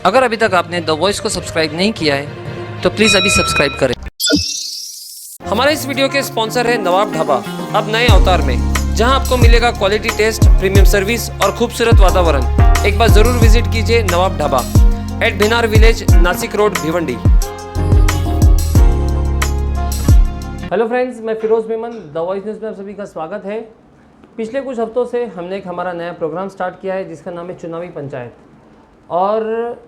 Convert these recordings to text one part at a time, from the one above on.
अगर अभी तक आपने द वॉइस को सब्सक्राइब नहीं किया है तो प्लीज़ अभी सब्सक्राइब करें। हमारे इस वीडियो के स्पॉन्सर है नवाब ढाबा, अब नए अवतार में, जहां आपको मिलेगा क्वालिटी टेस्ट, प्रीमियम सर्विस और खूबसूरत वातावरण। एक बार ज़रूर विजिट कीजिए Nawab Dhaba at Bhinar village, Nashik road, Bhiwandi. Hello friends, मैं Firoz Memon, the voice news में आप सभी का स्वागत है। पिछले कुछ हफ्तों से हमने एक हमारा नया प्रोग्राम स्टार्ट किया है जिसका नाम है चुनावी पंचायत, और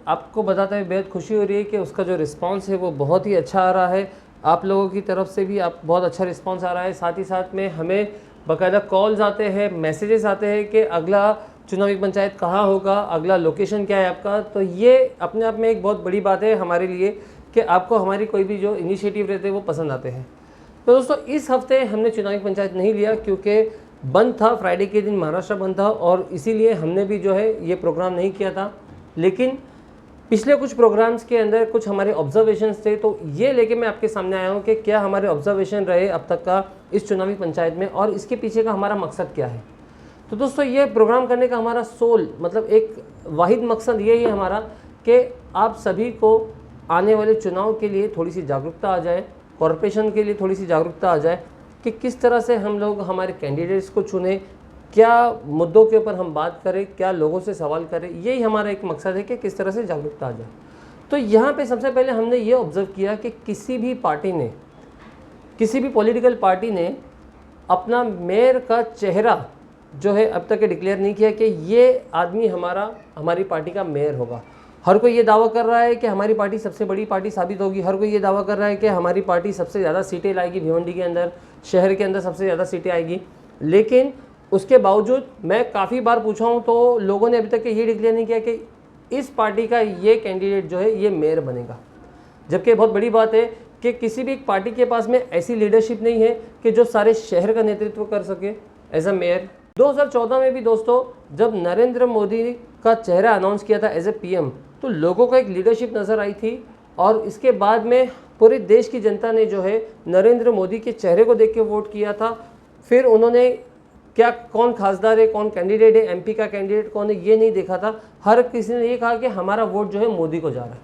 आपको बताते हुए बेहद खुशी हो रही है कि उसका जो रिस्पांस है वो बहुत ही अच्छा आ रहा है। आप लोगों की तरफ से भी आप बहुत अच्छा रिस्पांस आ रहा है। साथ ही साथ में हमें बाकायदा कॉल्स आते हैं, मैसेजेस आते हैं कि अगला चुनावी पंचायत कहाँ होगा, अगला लोकेशन क्या है आपका। तो ये अपने आप में एक बहुत बड़ी बात है हमारे लिए कि आपको हमारी कोई भी जो इनिशिएटिव रहते हैं वो पसंद आते हैं। तो दोस्तों, इस हफ्ते हमने चुनावी पंचायत नहीं लिया क्योंकि बंद था, फ्राइडे के दिन महाराष्ट्र बंद था, और इसीलिए हमने भी जो है ये प्रोग्राम नहीं किया था। लेकिन पिछले कुछ प्रोग्राम्स के अंदर कुछ हमारे ऑब्जर्वेशंस थे, तो ये लेके मैं आपके सामने आया हूँ कि क्या हमारे ऑब्जर्वेशन रहे अब तक का इस चुनावी पंचायत में और इसके पीछे का हमारा मकसद क्या है। तो दोस्तों, ये प्रोग्राम करने का हमारा सोल मतलब एक वाहिद मकसद ये है हमारा कि आप सभी को आने वाले चुनाव के लिए थोड़ी सी जागरूकता आ जाए, कॉरपोरेशन के लिए थोड़ी सी जागरूकता आ जाए कि किस तरह से हम लोग हमारे कैंडिडेट्स को चुने, क्या मुद्दों के ऊपर हम बात करें, क्या लोगों से सवाल करें। यही हमारा एक मकसद है कि किस तरह से जागरूकता आ जाए। तो यहाँ पे सबसे पहले हमने ये ऑब्ज़र्व किया कि किसी भी पार्टी ने, किसी भी पॉलिटिकल पार्टी ने अपना मेयर का चेहरा जो है अब तक डिक्लेयर नहीं किया कि ये आदमी हमारी पार्टी का मेयर होगा। हर कोई ये दावा कर रहा है कि हमारी पार्टी सबसे बड़ी पार्टी साबित होगी। हर कोई ये दावा कर रहा है कि हमारी पार्टी सबसे ज़्यादा सीटें लाएगी भिवंडी के अंदर, शहर के अंदर सबसे ज़्यादा सीटें आएगी। लेकिन उसके बावजूद मैं काफ़ी बार पूछा हूँ तो लोगों ने अभी तक ये डिक्लेयर नहीं किया कि इस पार्टी का ये कैंडिडेट जो है ये मेयर बनेगा। जबकि बहुत बड़ी बात है कि किसी भी एक पार्टी के पास में ऐसी लीडरशिप नहीं है कि जो सारे शहर का नेतृत्व कर सके एज अ मेयर। 2014 में भी दोस्तों, जब नरेंद्र मोदी का चेहरा अनाउंस किया था एज ए पीएम, तो लोगों को एक लीडरशिप नज़र आई थी, और इसके बाद में पूरे देश की जनता ने जो है नरेंद्र मोदी के चेहरे को देख के वोट किया था। फिर उन्होंने क्या कौन खासदार है, कौन कैंडिडेट है, एमपी का कैंडिडेट कौन है, ये नहीं देखा था। हर किसी ने ये कहा कि हमारा वोट जो है मोदी को जा रहा है।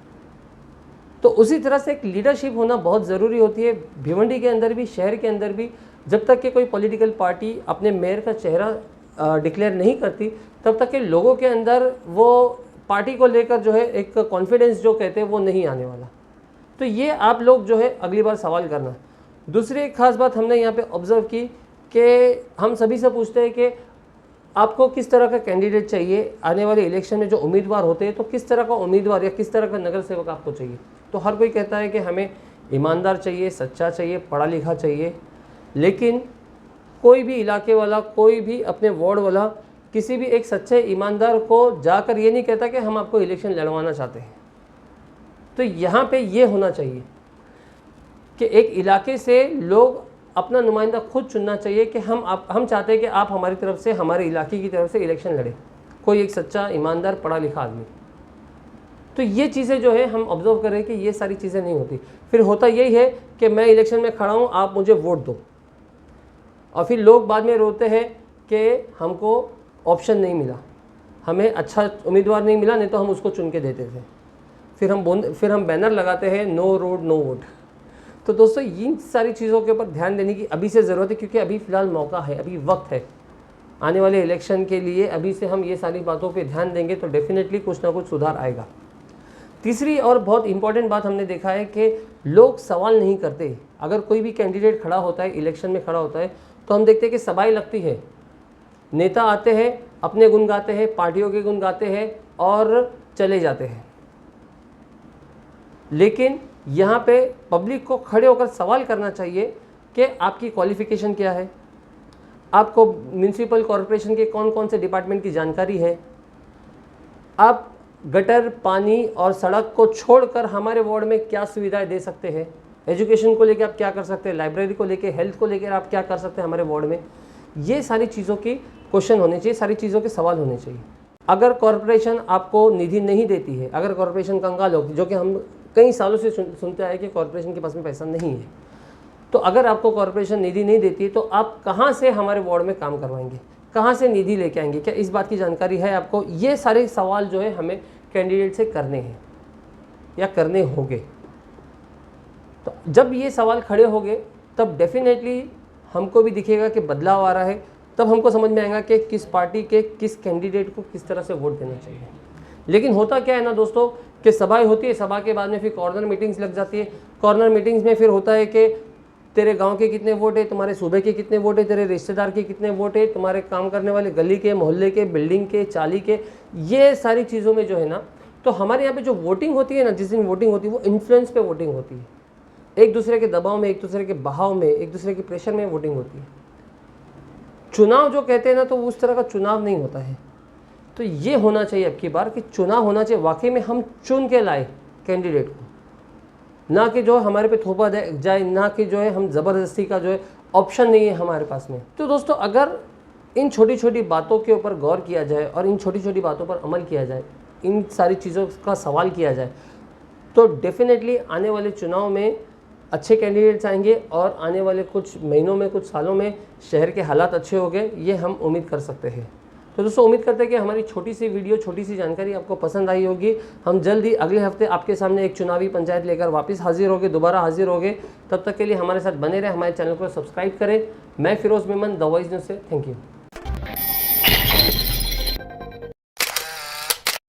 तो उसी तरह से एक लीडरशिप होना बहुत ज़रूरी होती है भिवंडी के अंदर भी, शहर के अंदर भी। जब तक कि कोई पॉलिटिकल पार्टी अपने मेयर का चेहरा डिक्लेयर नहीं करती, तब तक के लोगों के अंदर वो पार्टी को लेकर जो है एक कॉन्फिडेंस जो कहते हैं वो नहीं आने वाला। तो ये आप लोग जो है अगली बार सवाल करना। दूसरी एक खास बात हमने यहाँ पे ऑब्ज़र्व की कि हम सभी से पूछते हैं कि आपको किस तरह का कैंडिडेट चाहिए आने वाले इलेक्शन में। जो उम्मीदवार होते हैं तो किस तरह का उम्मीदवार या किस तरह का नगर सेवक आपको चाहिए। तो हर कोई कहता है कि हमें ईमानदार चाहिए, सच्चा चाहिए, पढ़ा लिखा चाहिए। लेकिन कोई भी इलाके वाला, कोई भी अपने वार्ड वाला किसी भी एक सच्चे ईमानदार को जाकर ये नहीं कहता कि हम आपको इलेक्शन लड़वाना चाहते हैं। तो यहाँ पे ये होना चाहिए कि एक इलाके से लोग अपना नुमाइंदा खुद चुनना चाहिए कि हम चाहते हैं कि आप हमारी तरफ से, हमारे इलाके की तरफ से इलेक्शन लड़े, कोई एक सच्चा ईमानदार पढ़ा लिखा आदमी। तो ये चीज़ें जो है हम ऑब्जर्व करें कि ये सारी चीज़ें नहीं होती। फिर होता यही है कि मैं इलेक्शन में खड़ा हूँ, आप मुझे वोट दो, और फिर लोग बाद में रोते हैं कि हमको ऑप्शन नहीं मिला, हमें अच्छा उम्मीदवार नहीं मिला, नहीं तो हम उसको चुन के देते थे। फिर हम बैनर लगाते हैं, नो रोड नो वोट। तो दोस्तों, इन सारी चीज़ों के ऊपर ध्यान देने की अभी से ज़रूरत है, क्योंकि अभी फ़िलहाल मौका है, अभी वक्त है आने वाले इलेक्शन के लिए। अभी से हम ये सारी बातों पे ध्यान देंगे तो डेफिनेटली कुछ ना कुछ सुधार आएगा। तीसरी और बहुत इंपॉर्टेंट बात हमने देखा है कि लोग सवाल नहीं करते। अगर कोई भी कैंडिडेट खड़ा होता है, इलेक्शन में खड़ा होता है, तो हम देखते हैं कि सभाएं लगती है, नेता आते हैं, अपने गुण गाते हैं, पार्टियों के गुण गाते हैं और चले जाते हैं। लेकिन यहाँ पे पब्लिक को खड़े होकर सवाल करना चाहिए कि आपकी क्वालिफ़िकेशन क्या है, आपको म्यूनिसिपल कॉरपोरेशन के कौन कौन से डिपार्टमेंट की जानकारी है, आप गटर, पानी और सड़क को छोड़कर हमारे वार्ड में क्या सुविधाएं दे सकते हैं, एजुकेशन को लेकर आप क्या कर सकते हैं, लाइब्रेरी को लेकर, हेल्थ को लेकर आप क्या कर सकते हैं हमारे वार्ड में। ये सारी चीज़ों की क्वेश्चन होने चाहिए, सारी चीज़ों के सवाल होने चाहिए। अगर कॉरपोरेशन आपको निधि नहीं देती है, अगर कॉरपोरेशन कंगाल होगी, जो कि हम कई सालों से सुनते आए कि कॉरपोरेशन के पास में पैसा नहीं है, तो अगर आपको कॉरपोरेशन निधि नहीं देती है तो आप कहाँ से हमारे वार्ड में काम करवाएंगे, कहाँ से निधि लेके आएंगे, क्या इस बात की जानकारी है आपको। ये सारे सवाल जो है हमें कैंडिडेट से करने हैं। या करने होंगे। तो जब ये सवाल खड़े होंगे तब डेफिनेटली हमको भी दिखेगा कि बदलाव आ रहा है, तब हमको समझ में आएगा कि किस पार्टी के किस कैंडिडेट को किस तरह से वोट देना चाहिए। लेकिन होता क्या है ना दोस्तों कि सभाएं होती है, सभा के बाद में फिर कॉर्नर मीटिंग्स लग जाती है। कॉर्नर मीटिंग्स में फिर होता है कि तेरे गांव के कितने वोट है, तुम्हारे सूबे के कितने वोट है, तेरे रिश्तेदार के कितने वोट है, तुम्हारे काम करने वाले गली के, मोहल्ले के, बिल्डिंग के, चाली के, ये सारी चीज़ों में जो है ना, तो हमारे यहाँ पे जो वोटिंग होती है ना, जिस दिन वोटिंग होती है वो इन्फ्लुएंस पे वोटिंग होती है। एक दूसरे के दबाव में, एक दूसरे के बहाव में, एक दूसरे के प्रेशर में वोटिंग होती है। चुनाव जो कहते हैं ना, तो उस तरह का चुनाव नहीं होता है। तो ये होना चाहिए अब की बार कि चुनाव होना चाहिए वाकई में हम चुन के लाए कैंडिडेट को, ना कि जो हमारे पे थोपा जाए, ना कि जो है हम ज़बरदस्ती का जो है ऑप्शन नहीं है हमारे पास में। तो दोस्तों अगर इन छोटी छोटी बातों के ऊपर गौर किया जाए और इन छोटी छोटी बातों पर अमल किया जाए, इन सारी चीज़ों का सवाल किया जाए, तो डेफिनेटली आने वाले चुनाव में अच्छे कैंडिडेट्स आएंगे और आने वाले कुछ महीनों में, कुछ सालों में शहर के हालात अच्छे हो गए, ये हम उम्मीद कर सकते हैं। तो दोस्तों उम्मीद करते हैं कि हमारी छोटी सी वीडियो, छोटी सी जानकारी आपको पसंद आई होगी। हम जल्द ही अगले हफ्ते आपके सामने एक चुनावी पंचायत लेकर वापस हाजिर होंगे, दोबारा हाजिर होंगे। तब तक के लिए हमारे साथ बने रहे, हमारे चैनल को सब्सक्राइब करें। मैं Firoz Memon, the voice news से, थैंक यू।